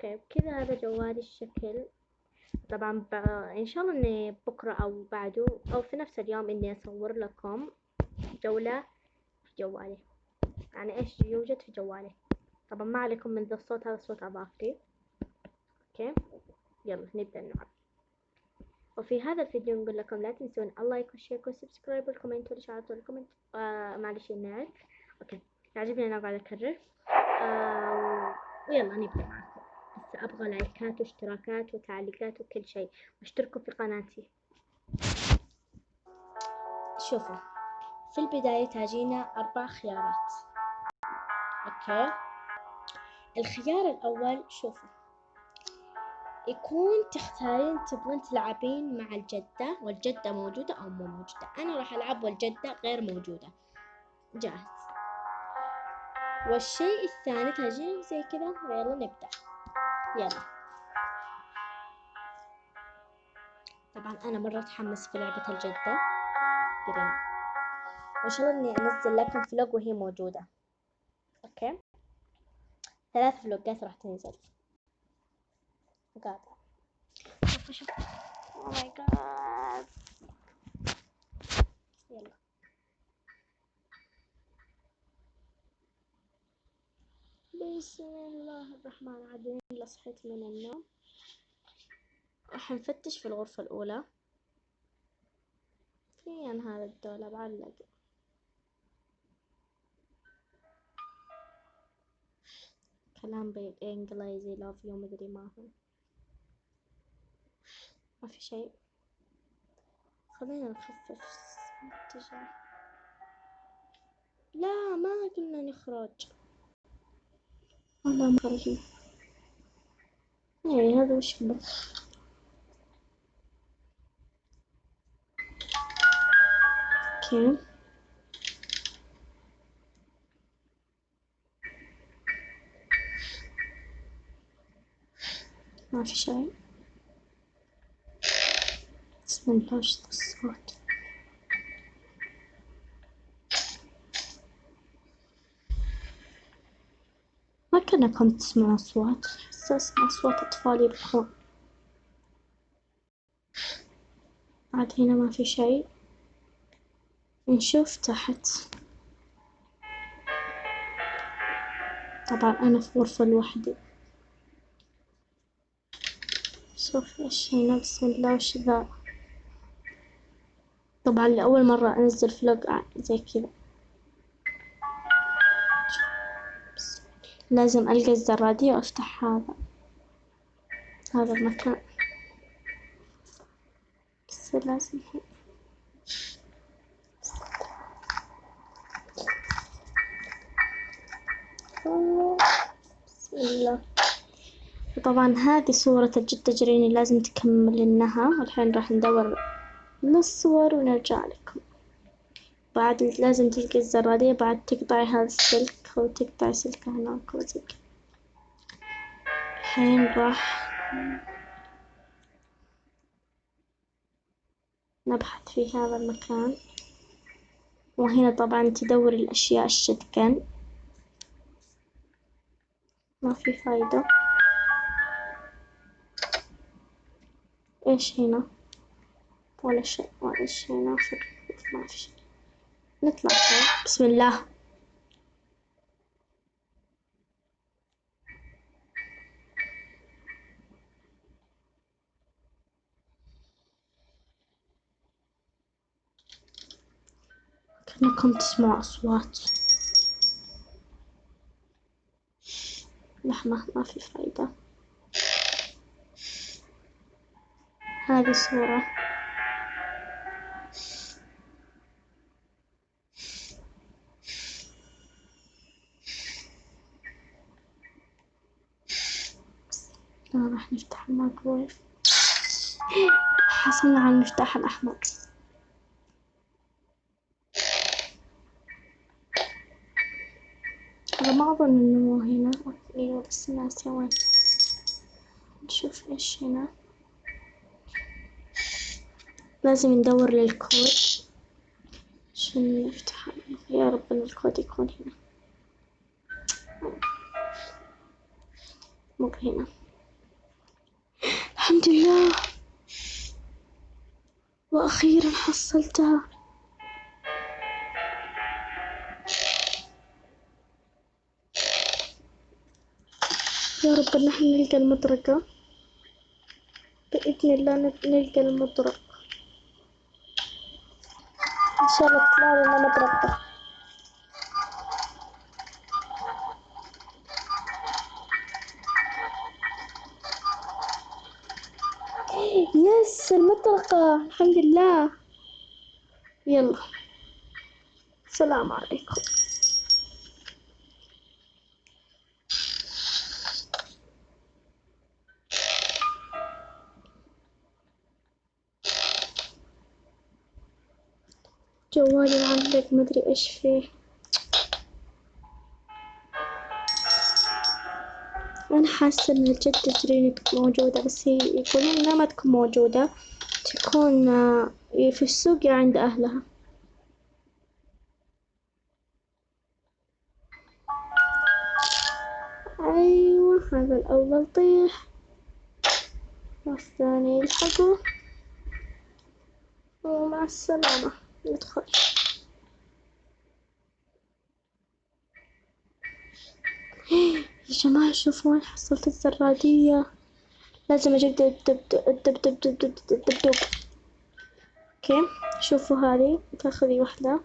اوكي كذا هذا جوالي الشكل. طبعا ان شاء الله اني بكرة او بعده او في نفس اليوم اني اصور لكم جولة في جوالي، يعني ايش يوجد في جوالي. طبعا ما عليكم من ذا الصوت، هذا الصوت اضافي. اوكي يلا نبدأ نلعب. وفي هذا الفيديو نقول لكم لا تنسون اللايك والشير والسبسكرايب والكومنت والاشعارات والكومنت. معلش النت. اوكي يعجبني انا قاعدة اكرر. ويلا نبدأ معكم. بس ابغى لايكات واشتراكات وتعليقات وكل شيء، واشتركوا في قناتي. شوفوا في البداية تجينا 4 خيارات. اوكي الخيار الاول شوفوا يكون تختارين تبغين تلعبين مع الجدة والجدة موجودة او مو موجودة. انا راح العب والجدة غير موجودة. جاهز. والشيء الثاني تجينا زي كذا ويلا نبدأ. يلا طبعا انا مرة اتحمس في لعبة الجدة جراني، وان شاء الله اني انزل لكم فلوج وهي موجودة. اوكي 3 فلوجات راح تنزل. قاعدة شوف او ماي جاد. يلا بسم الله الرحمن الرحيم. لا صحيت من النوم راح نفتش في الغرفة الأولى. فين هذا الدولاب علق؟ كلام بالإنجليزي love you مدري ما هو. ما في شيء. خلينا نخفف الاتجاه. لا ما قلنا نخرج. والله ما خرجنا. يعني هذا وش بك؟ اوكي ما في شيء. بسم الله وش ذا الصوت؟ ما كأنكم تسمعوا أصوات، أحس أسمع أصوات أطفال يبكون. عاد هنا ما في شيء. نشوف تحت. طبعا أنا في غرفة لوحدي. شوف إيش هنا. بسم الله وش ذا؟ طبعا لأول مرة أنزل فلوج زي كذا. لازم ألقى الزرادية وأفتح هذا المكان. بس لازم بسم الله. طبعا هذه صورة الجدة جراني لازم تكملينها، والحين راح ندور للصور ونرجع لكم. بعد لازم تلقي الزرادية، بعد تقطعي هذا السلك وتقطعي سلكة هناك وزي كذا. الحين راح نبحث في هذا المكان. وهنا طبعا تدور الأشياء الشتكن. ما في فايدة. إيش هنا؟ ولا شيء. وإيش هنا؟ ما في شيء. نطلع شوي. بسم الله. كأنكم تسمعوا أصوات. لحمة ما في فايدة. هذه صورة. لا راح نفتح الميكرويف. حصلنا على المفتاح الأحمر. أنا ما أظن إنه هنا. أيوة بس ناسية وين. نشوف إيش هنا. لازم ندور للكود عشان نفتح. يا رب إن الكود يكون هنا. مو هنا. الحمد لله، وأخيرا حصلتها. يا رب إن احنا نلقى المطرقة بإذن الله، نلقى المطرق إن شاء الله تطلع لنا مطرقة. يس المطرقة الحمد لله. يلا السلام عليكم. جوالي معلق مدري ايش فيه. انا حاسة ان جدة جراني تكون موجودة، بس هي يقولون انها ما تكون موجودة، تكون في السوق يا عند اهلها. ايوه هذا الاول طيح، والثاني يلحقه، ومع السلامة ندخل. يا جماعة شوفوا وين حصلت الزرادية، لازم اجيب الدبدوب. اوكي شوفوا هذه تاخذي واحدة،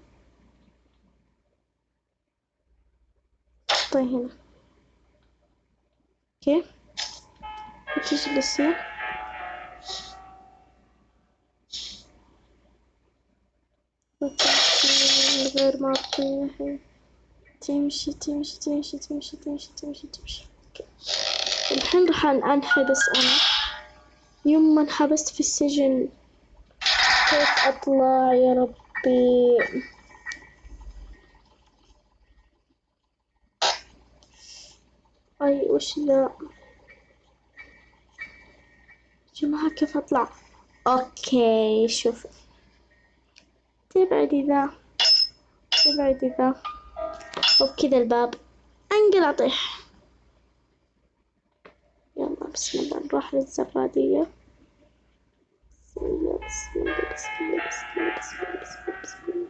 حطيها هنا. اوكي وتجلسي وتمشي من غير ما تطيحي، تمشي تمشي تمشي تمشي تمشي تمشي تمشي. اوكي الحين راح انحبس انا، يوم ما انحبست في السجن كيف اطلع يا ربي؟ اي وش ذا جماعة، كيف اطلع؟ اوكي شوف، تبعدي ذا تبعدي ذا، وبكذا الباب انقل اطيح. يلا بسم الله نروح للزرادية. بسم الله بسم الله بسم الله بسم الله بسم الله بسم الله بسم الله.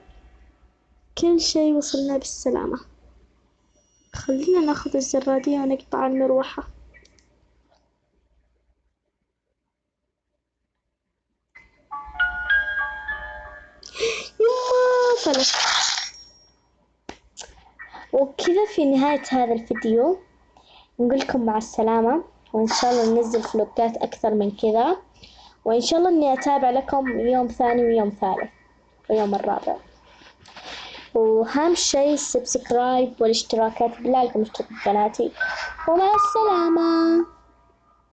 كل شي وصلنا بالسلامة. خلينا ناخذ الزرادية ونقطع المروحة. يما فلت. وبكذا في نهاية هذا الفيديو نقول لكم مع السلامة، وإن شاء الله ننزل فلوقات أكثر من كذا، وإن شاء الله إني أتابع لكم يوم ثاني ويوم ثالث ويوم الرابع. وأهم شي السبسكرايب والاشتراكات، بالله عليكم اشتركوا بقناتي، ومع السلامة.